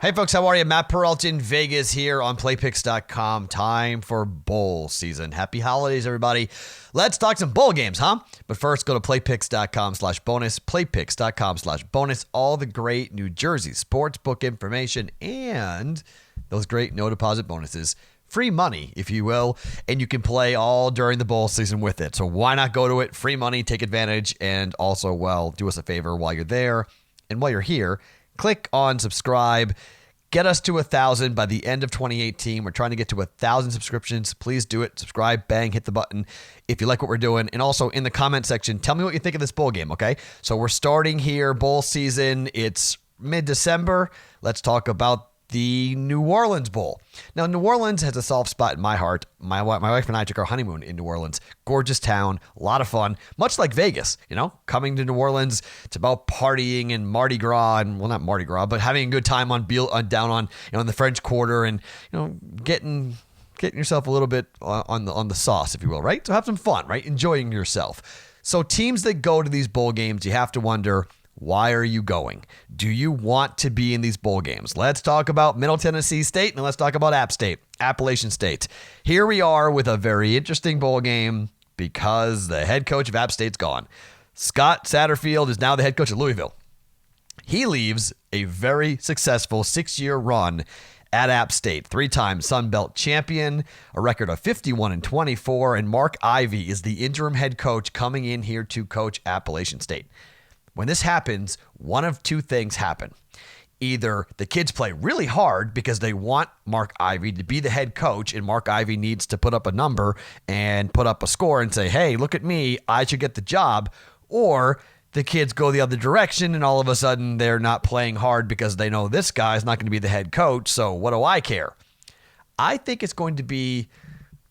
Hey folks, how are you? Matt Peralta in Vegas here on PlayPicks.com. Time for bowl season. Happy holidays, everybody. Let's talk some bowl games, huh? But first, go to PlayPicks.com/bonus, PlayPicks.com/bonus. All the great New Jersey sportsbook information and those great no deposit bonuses. Free money, if you will, and you can play all during the bowl season with it. So why not go to it? Free money, take advantage, and also, well, do us a favor while you're there and while you're here. Click on subscribe. Get us to 1,000 by the end of 2018. We're trying to get to 1,000 subscriptions. Please do it. Subscribe, bang, hit the button if you like what we're doing. And also in the comment section, tell me what you think of this bowl game, okay? So we're starting here, bowl season. It's mid-December. Let's talk about the New Orleans Bowl. Now, New Orleans has a soft spot in my heart. My wife and I took our honeymoon in New Orleans. Gorgeous town, a lot of fun, much like Vegas, coming to New Orleans. It's about partying and Mardi Gras, and well, not Mardi Gras, but having a good time down on in the French Quarter, and getting yourself a little bit on the sauce, if you will, right? So have some fun, right? Enjoying yourself. So teams that go to these bowl games, you have to wonder, why are you going? Do you want to be in these bowl games? Let's talk about Middle Tennessee State, and let's talk about App State, Appalachian State. Here we are with a very interesting bowl game because the head coach of App State's gone. Scott Satterfield is now the head coach of Louisville. He leaves a very successful 6-year run at App State, 3-time Sun Belt champion, a record of 51-24, and Mark Ivey is the interim head coach coming in here to coach Appalachian State. When this happens, one of two things happen. Either the kids play really hard because they want Mark Ivey to be the head coach, and Mark Ivey needs to put up a number and put up a score and say, hey, look at me, I should get the job. Or the kids go the other direction, and all of a sudden they're not playing hard because they know this guy's not going to be the head coach, so what do I care? I think it's going to be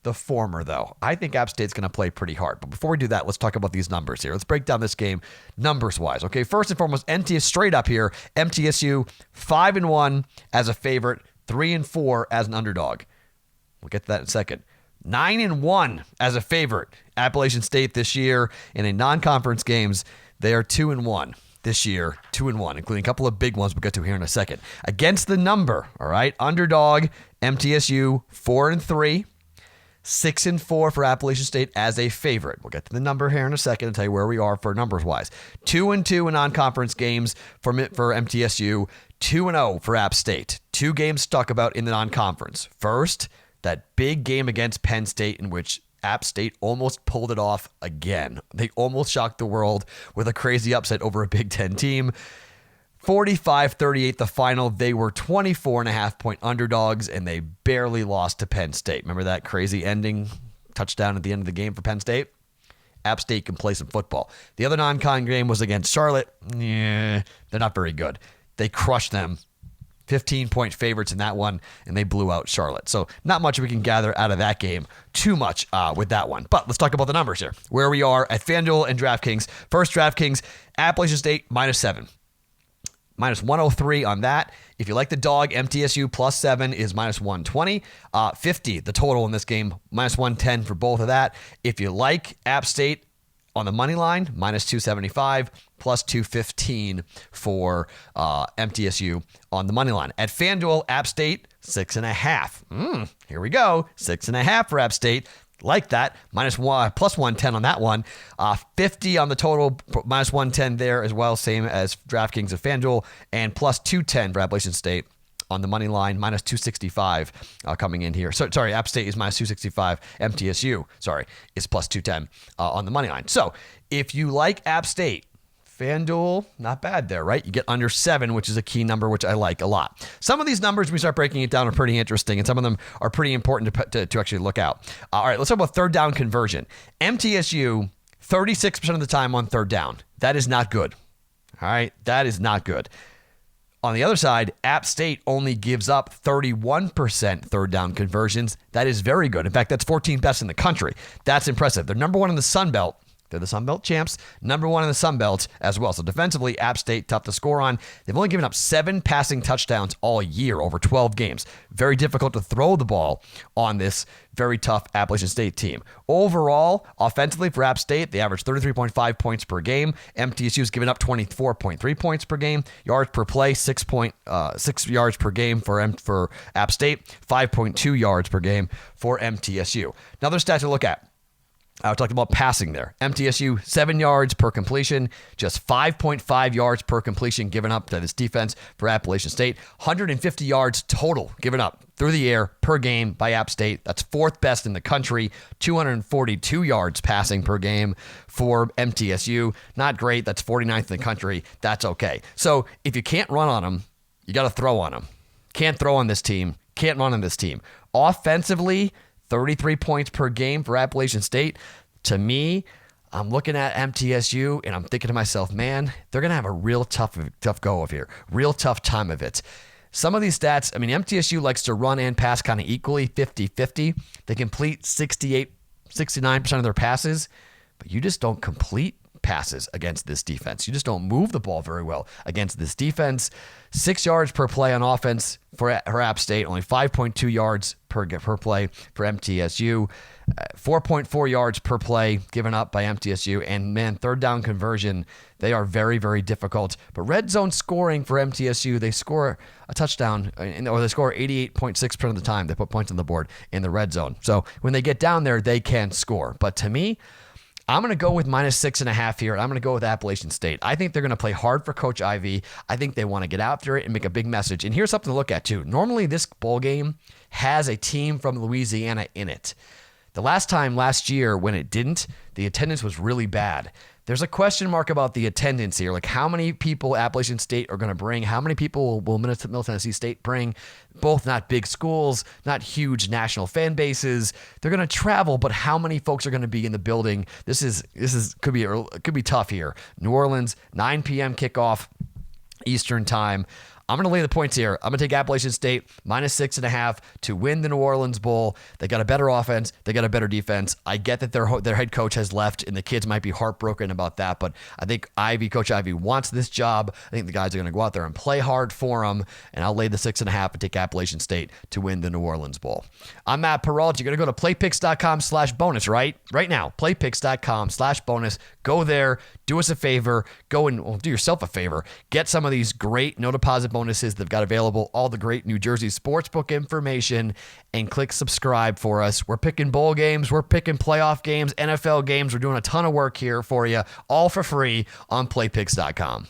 the former, though. I think App State's going to play pretty hard. But before we do that, let's talk about these numbers here. Let's break down this game numbers-wise. Okay, first and foremost, MTS straight up here. MTSU 5-1 as a favorite, 3-4 as an underdog. We'll get to that in a second. 9-1 as a favorite. Appalachian State this year in a non-conference games, they are 2-1 this year, 2-1, including a couple of big ones we'll get to here in a second. Against the number, all right, underdog, MTSU 4-3. 6-4 for Appalachian State as a favorite. We'll get to the number here in a second and tell you where we are for numbers-wise. 2-2 in non-conference games for MTSU. 2-0 for App State. 2 games to talk about in the non-conference. First, that big game against Penn State in which App State almost pulled it off again. They almost shocked the world with a crazy upset over a Big Ten team. 45-38 the final. They were 24.5-point underdogs, and they barely lost to Penn State. Remember that crazy ending touchdown at the end of the game for Penn State? App State can play some football. The other non-con game was against Charlotte. They're not very good. They crushed them. 15-point favorites in that one, and they blew out Charlotte. So not much we can gather out of that game. Too much with that one. But let's talk about the numbers here. Where we are at FanDuel and DraftKings. First, DraftKings, Appalachian State -7. -103 on that. If you like the dog, MTSU +7 is -120. 50, the total in this game, -110 for both of that. If you like App State on the money line, -275, +215 for MTSU on the money line. At FanDuel, App State, 6.5. Here we go. 6.5 for App State. Like that, +110 on that one. 50 on the total, -110 there as well, same as DraftKings and FanDuel, and +210 for Appalachian State on the money line, -265 coming in here. So, sorry, App State is -265. MTSU, is +210 on the money line. So if you like App State, FanDuel, not bad there, right? You get under 7, which is a key number, which I like a lot. Some of these numbers, when we start breaking it down, are pretty interesting, and some of them are pretty important to actually look out. All right, let's talk about third down conversion. MTSU, 36% of the time on third down. That is not good. All right, that is not good. On the other side, App State only gives up 31% third down conversions. That is very good. In fact, that's 14th best in the country. That's impressive. They're number 1 in the Sun Belt They're the Sun Belt champs, number 1 in the Sun Belt as well. So defensively, App State, tough to score on. They've only given up 7 passing touchdowns all year over 12 games. Very difficult to throw the ball on this very tough Appalachian State team. Overall, offensively for App State, they average 33.5 points per game. MTSU's given up 24.3 points per game. Yards per play, 6 yards per game for App State, 5.2 yards per game for MTSU. Another stat to look at. I talked about passing there. MTSU, 7 yards per completion, just 5.5 yards per completion given up to this defense for Appalachian State. 150 yards total given up through the air per game by App State. That's 4th best in the country. 242 yards passing per game for MTSU. Not great. That's 49th in the country. That's okay. So if you can't run on them, you got to throw on them. Can't throw on this team. Can't run on this team. Offensively, 33 points per game for Appalachian State. To me, I'm looking at MTSU and I'm thinking to myself, man, they're going to have a real tough go of here. Real tough time of it. Some of these stats, MTSU likes to run and pass kind of equally, 50-50. They complete 69% of their passes, but you just don't complete passes against this defense. You just don't move the ball very well against this defense. 6 yards per play on offense for App State, only 5.2 yards per play for MTSU, 4.4 yards per play given up by MTSU, and man, third down conversion, they are very, very difficult. But red zone scoring for MTSU, they score a touchdown, or they score 88.6% of the time. They put points on the board in the red zone. So when they get down there, they can score. But to me, I'm going to go with -6.5 here. I'm going to go with Appalachian State. I think they're going to play hard for Coach Ivey. I think they want to get after it and make a big message. And here's something to look at, too. Normally, this bowl game has a team from Louisiana in it. The last year, when it didn't, the attendance was really bad. There's a question mark about the attendance here. Like, how many people Appalachian State are going to bring? How many people will Middle Tennessee State bring? Both not big schools, not huge national fan bases. They're going to travel, but how many folks are going to be in the building? This could be tough here. New Orleans, 9 p.m. kickoff Eastern time. I'm going to lay the points here. I'm going to take Appalachian State -6.5 to win the New Orleans Bowl. They got a better offense. They got a better defense. I get that their head coach has left, and the kids might be heartbroken about that, but I think Coach Ivey wants this job. I think the guys are going to go out there and play hard for him, and I'll lay the 6.5 and take Appalachian State to win the New Orleans Bowl. I'm Matt Peralta. You're going to go to playpicks.com/bonus, right? Right now, playpicks.com/bonus. Go there. Do us a favor. Go and do yourself a favor. Get some of these great no deposit bonuses they've got available, all the great New Jersey sportsbook information, and click subscribe for us. We're picking bowl games. We're picking playoff games, NFL games. We're doing a ton of work here for you, all for free on playpicks.com.